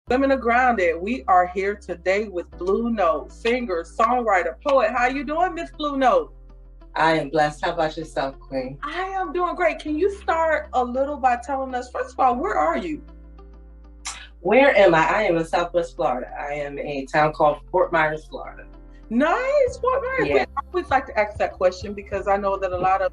Women are grounded. We are here today with Blue Note, singer, songwriter, poet. How you doing, Miss Blue Note? I am blessed. How about yourself, Queen? I am doing great. Can you start a little by telling us, first of all, where are you? Where am I? I am in Southwest Florida. I am in a town called Fort Myers, Florida. Nice, Fort Myers. Yeah. I always like to ask that question because I know that a lot of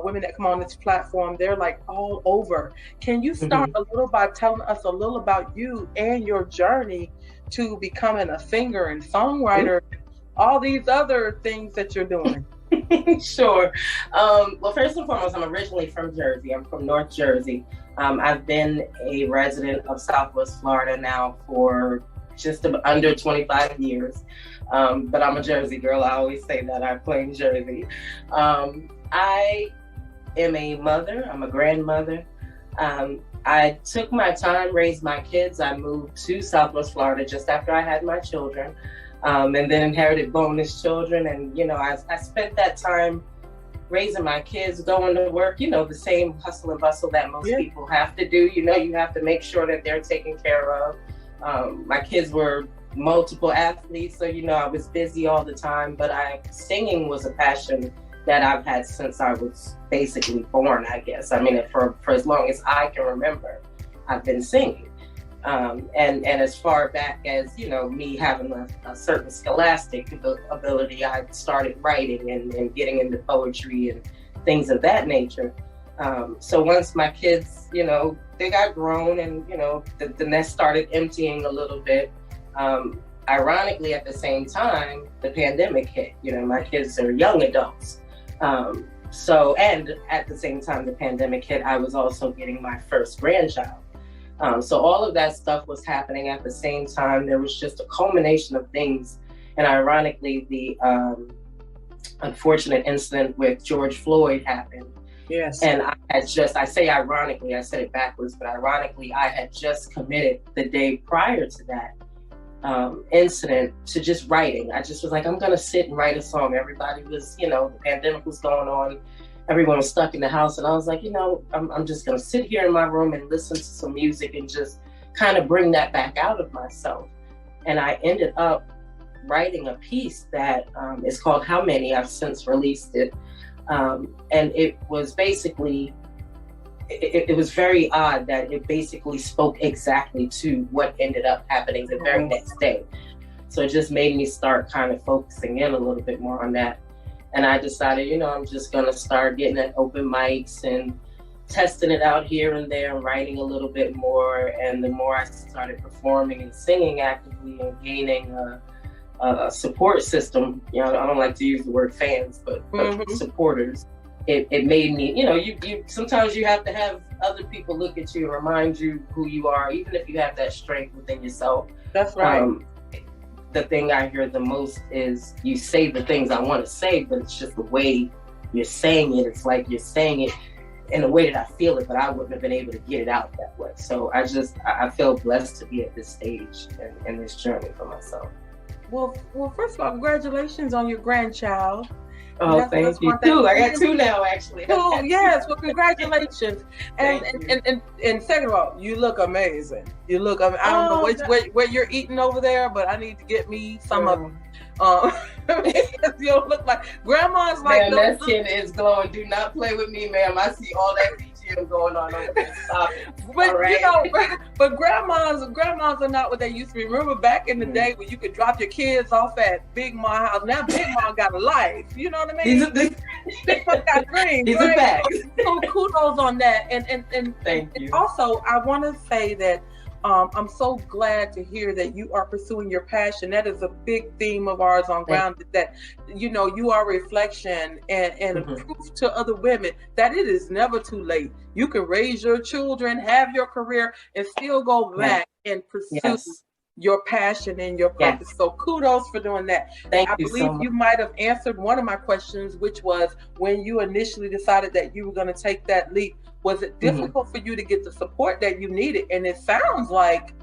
women that come on this platform, they're like all over. Can you start a little by telling us a little about you and your journey to becoming a singer and songwriter, all these other things that you're doing? Sure. Well, first and foremost, I'm originally from Jersey. I'm from North Jersey. I've been a resident of Southwest Florida now for just under 25 years. But I'm a Jersey girl. I always say that. I claim Jersey. I am a mother. I'm a grandmother. I took my time, raised my kids. I moved to Southwest Florida just after I had my children, and then inherited bonus children. And, you know, I spent that time raising my kids, going to work, you know, the same hustle and bustle that most people have to do. You know, you have to make sure that they're taken care of. My kids were multiple athletes, so you know I was busy all the time, but singing was a passion that I've had since I was basically born, I guess. I mean, for as long as I can remember, I've been singing. And as far back as, you know, me having a certain scholastic ability, I started writing and getting into poetry and things of that nature. So once my kids, you know, they got grown and, you know, the nest started emptying a little bit. Ironically, at the same time, the pandemic hit. You know, my kids are young adults. And at the same time the pandemic hit, I was also getting my first grandchild. So all of that stuff was happening at the same time. There was just a culmination of things. And ironically, the unfortunate incident with George Floyd happened. Yes. And I say ironically, I said it backwards, but ironically, I had just committed the day prior to that incident to just writing. I just was like, I'm going to sit and write a song. Everybody was, you know, the pandemic was going on. Everyone was stuck in the house. And I was like, you know, I'm just going to sit here in my room and listen to some music and just kind of bring that back out of myself. And I ended up writing a piece that is called How Many. I've since released it. And it was basically, it was very odd that it basically spoke exactly to what ended up happening the very next day. So it just made me start kind of focusing in a little bit more on that. And I decided, you know, I'm just going to start getting at open mics and testing it out here and there and writing a little bit more. And the more I started performing and singing actively and gaining a support system, you know, I don't like to use the word fans, but supporters. It made me, you know, you sometimes you have to have other people look at you and remind you who you are, even if you have that strength within yourself. That's right. The thing I hear the most is you say the things I want to say, but it's just the way you're saying it. It's like you're saying it in a way that I feel it, but I wouldn't have been able to get it out that way. So I feel blessed to be at this stage and this journey for myself. Well, first of all, congratulations on your grandchild. Oh, thank you. Two. I got two now, actually. Oh, yes. Well, congratulations. And second of all, you look amazing. You look. I don't know what you're eating over there, but I need to get me some of them. You don't look like grandma's like. Man, that skin is glowing. Do not play with me, ma'am. I see all that BGM going on over there. Stop it. But you know, but grandmas are not what they used to be. Remember back in the day when you could drop your kids off at Big Ma house. Now Big Ma got a life. You know what I mean? They got dreams. He's a fact. So kudos on that. And thank you. Also, I want to say that I'm so glad to hear that you are pursuing your passion. That is a big theme of ours on Grounded, that, you know, you are a reflection and a proof to other women that it is never too late. You can raise your children, have your career, and still go back and pursue your passion and your purpose. So kudos for doing that. Thank I you believe so much. You might have answered one of my questions, which was when you initially decided that you were going to take that leap, was it difficult for you to get the support that you needed? And it sounds like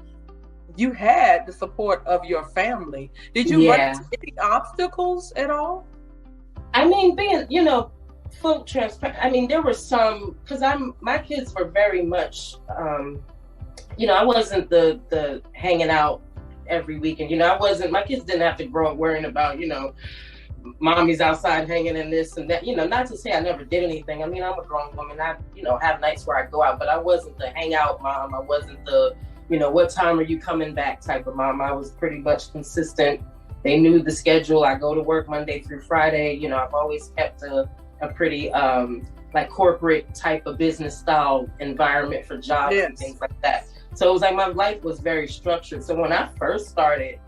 you had the support of your family. Did you run into any obstacles at all? I mean, being, you know, full transparent. I mean, there were some, because my kids were very much I wasn't the hanging out every weekend. My kids didn't have to grow up worrying about, mommy's outside hanging in this and that. Not to say I never did anything. I'm a grown woman. I, have nights where I go out, but I wasn't the hangout mom. I wasn't the, what time are you coming back type of mom. I was pretty much consistent. They knew the schedule. I go to work Monday through Friday. I've always kept a pretty like corporate type of business style environment for jobs and things like that. So it was like my life was very structured. So when I first started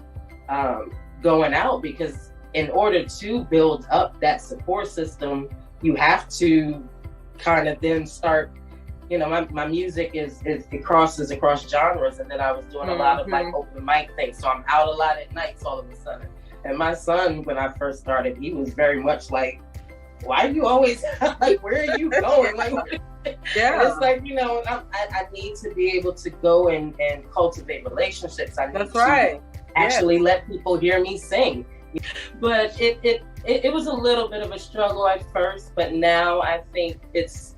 going out, because in order to build up that support system, you have to kind of then start, my music it crosses across genres. And then I was doing a lot of like open mic things. So I'm out a lot at nights all of a sudden. And my son, when I first started, he was very much like, why are you always like, where are you going? Like, it's like, I need to be able to go and cultivate relationships. I need to actually let people hear me sing. But it was a little bit of a struggle at first, but now I think it's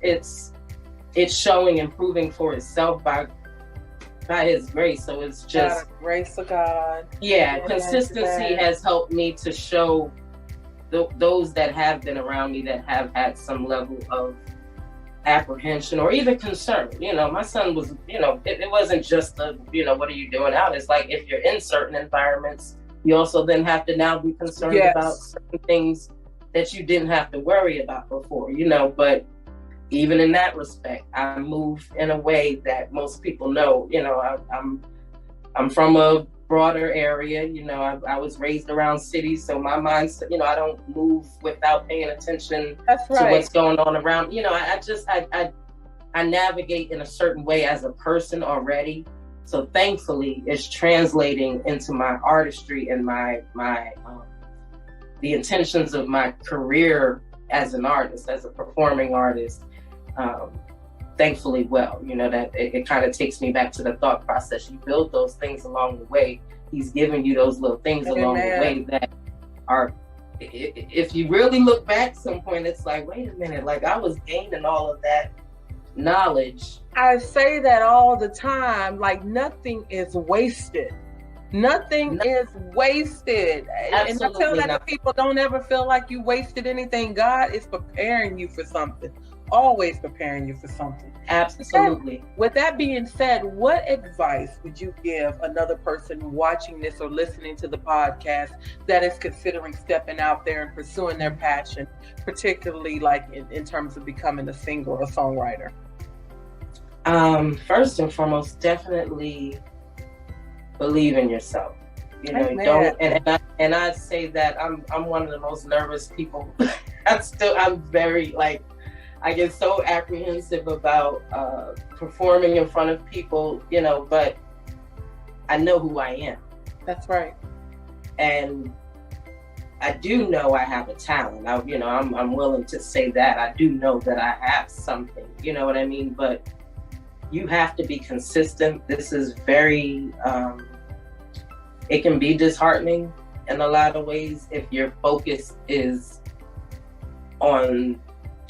showing, improving for itself by His grace. So it's just grace of God. Yeah, consistency has helped me to show those that have been around me that have had some level of apprehension or even concern. My son was, it wasn't just what are you doing out? It's like, if you're in certain environments, you also then have to now be concerned about certain things that you didn't have to worry about before, but even in that respect, I move in a way that most people know, I'm from a broader area, I was raised around cities, so my mindset, I don't move without paying attention to what's going on around. I navigate in a certain way as a person already. So thankfully, it's translating into my artistry and my the intentions of my career as an artist, as a performing artist. Thankfully well, that it kind of takes me back to the thought process. You build those things along the way. He's giving you those little things along the way that are, if you really look back some point, it's like, wait a minute, like I was gaining all of that knowledge. I say that all the time, like nothing is wasted. Nothing is wasted. Absolutely. And I tell that to people, don't ever feel like you wasted anything. God is preparing you for something. Always preparing you for something. Absolutely. With that being said, what advice would you give another person watching this or listening to the podcast that is considering stepping out there and pursuing their passion, particularly like in terms of becoming a singer or a songwriter? First and foremost, definitely believe in yourself. Don't, and I say that I'm one of the most nervous people. I'm very like, I get so apprehensive about performing in front of people, but I know who I am. That's right. And I do know I have a talent. I'm willing to say that. I do know that I have something, you know what I mean? But you have to be consistent. This is very, it can be disheartening in a lot of ways if your focus is on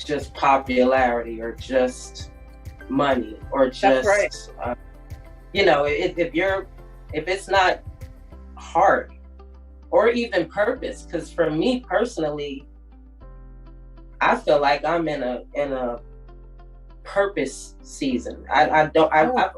just popularity or just money or just if it's not heart or even purpose, because for me personally, I feel like I'm in a purpose season. I've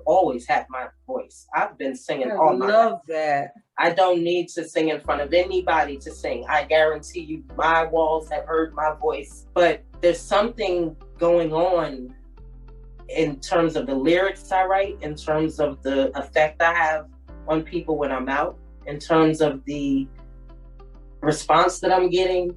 always had my voice. I've been singing all my life. I love that. I don't need to sing in front of anybody to sing. I guarantee you my walls have heard my voice. But there's something going on in terms of the lyrics I write, in terms of the effect I have on people when I'm out, in terms of the response that I'm getting.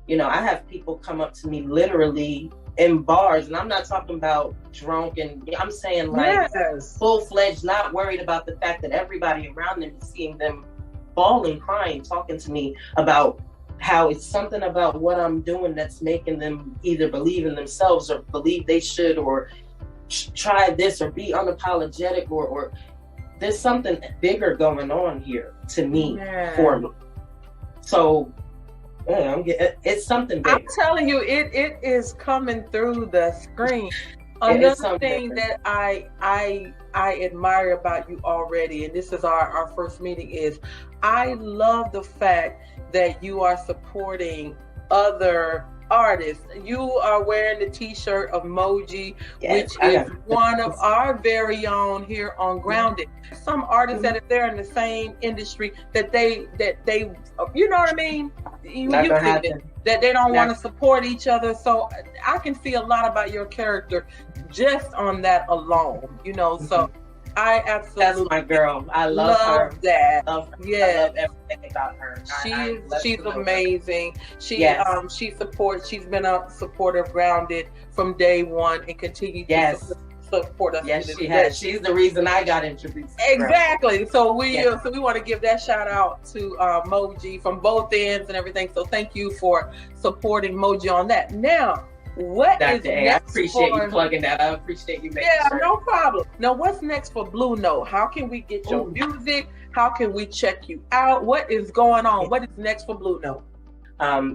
I have people come up to me literally in bars, and I'm not talking about drunk, and I'm saying like full-fledged, not worried about the fact that everybody around them is seeing them bawling, crying, talking to me about how it's something about what I'm doing that's making them either believe in themselves or believe they should, or try this, or be unapologetic, or there's something bigger going on here to me, for me. So it's something big. I'm telling you, it is coming through the screen. Another thing that I I admire about you already, and this is our first meeting, is I love the fact that you are supporting other artists. You are wearing the Tshirt Emoji, which is one of our very own here on Grounded. Some artists that if they're in the same industry that they you know what I mean? That they don't want to support each other. So I can see a lot about your character just on that alone, you know. So I absolutely, that's my girl. I love her. That. I love her. Yeah. I love everything about her. She's amazing. She supports. She's been a supporter of Grounded from day one and continues to support us. Yes, she has. She's the reason I got introduced. Exactly. So we want to give that shout out to Moji from both ends and everything. So thank you for supporting Moji on that. Now, what Dr. is next? I appreciate you plugging that. I appreciate you making sure. No problem. Now, what's next for Blue Note? How can we get your music? How can we check you out? What is going on? What is next for Blue Note?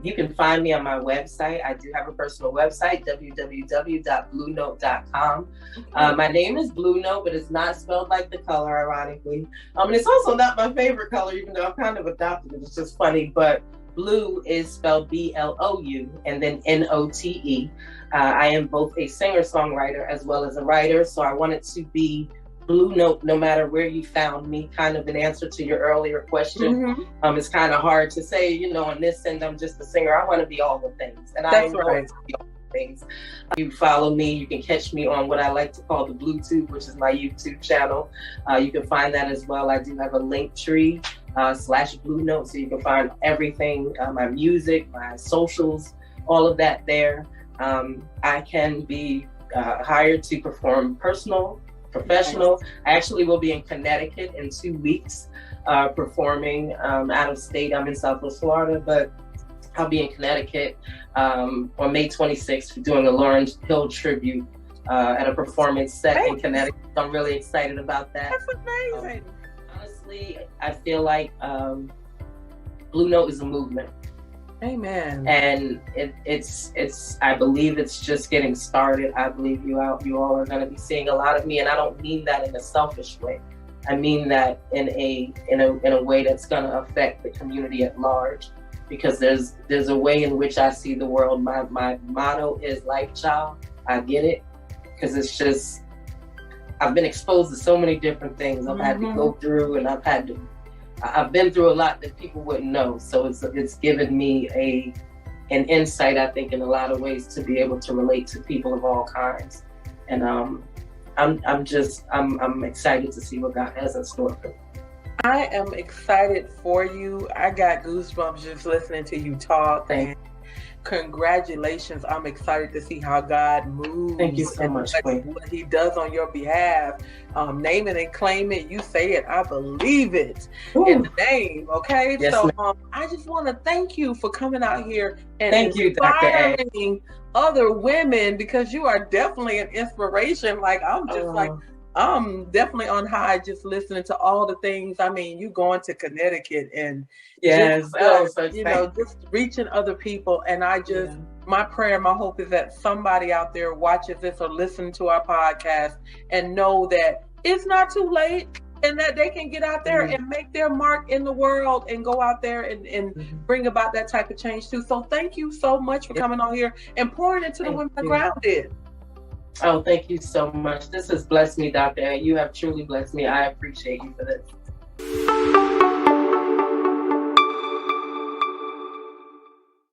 You can find me on my website. I do have a personal website, www.bluenote.com. My name is Blue Note, but it's not spelled like the color, ironically. And it's also not my favorite color, even though I've kind of adopted it. It's just funny, but Blue is spelled B-L-O-U and then N-O-T-E. I am both a singer-songwriter as well as a writer, so I wanted to be Blue Note no matter where you found me, kind of an answer to your earlier question. It's kind of hard to say, you know, on this end, I'm just a singer. I want to be all the things, and I enjoy to be all the things. You follow me, you can catch me on what I like to call the BlueTube, which is my YouTube channel. You can find that as well. I do have a Linktree /Blue Note, so you can find everything, my music, my socials, all of that there. I can be hired to perform personal, professional. I actually will be in Connecticut in 2 weeks performing out of state. I'm in Southwest Florida, but I'll be in Connecticut on May 26th doing a Lauryn Hill tribute at a performance set in Connecticut. I'm really excited about that. That's amazing. Honestly, I feel like Blue Note is a movement. Amen. And it's I believe it's just getting started. I believe you all are going to be seeing a lot of me, and I don't mean that in a selfish way. I mean that in a way that's going to affect the community at large, because there's a way in which I see the world. My motto is life, child. I get it, because it's just I've been exposed to so many different things. I've had to go through, and I've been through a lot that people wouldn't know. So it's given me an insight, I think, in a lot of ways to be able to relate to people of all kinds. And I'm excited to see what God has in store for me. I am excited for you. I got goosebumps just listening to you talk. Thank you. Congratulations. I'm excited to see how God moves. Thank you so much. What he does on your behalf. Name it and claim it. You say it, I believe it. In the name, okay? Yes, so I just want to thank you for coming out here and thank you, Dr. A. other women, because you are definitely an inspiration. Like I'm just I'm definitely on high just listening to all the things. I mean, you going to Connecticut and just reaching other people. And I just, my prayer, my hope is that somebody out there watches this or listens to our podcast and know that it's not too late, and that they can get out there and make their mark in the world and go out there and bring about that type of change too. So thank you so much for coming on here and pouring into the women Grounded. Oh, thank you so much. This has blessed me, Dr. A. You have truly blessed me. I appreciate you for this.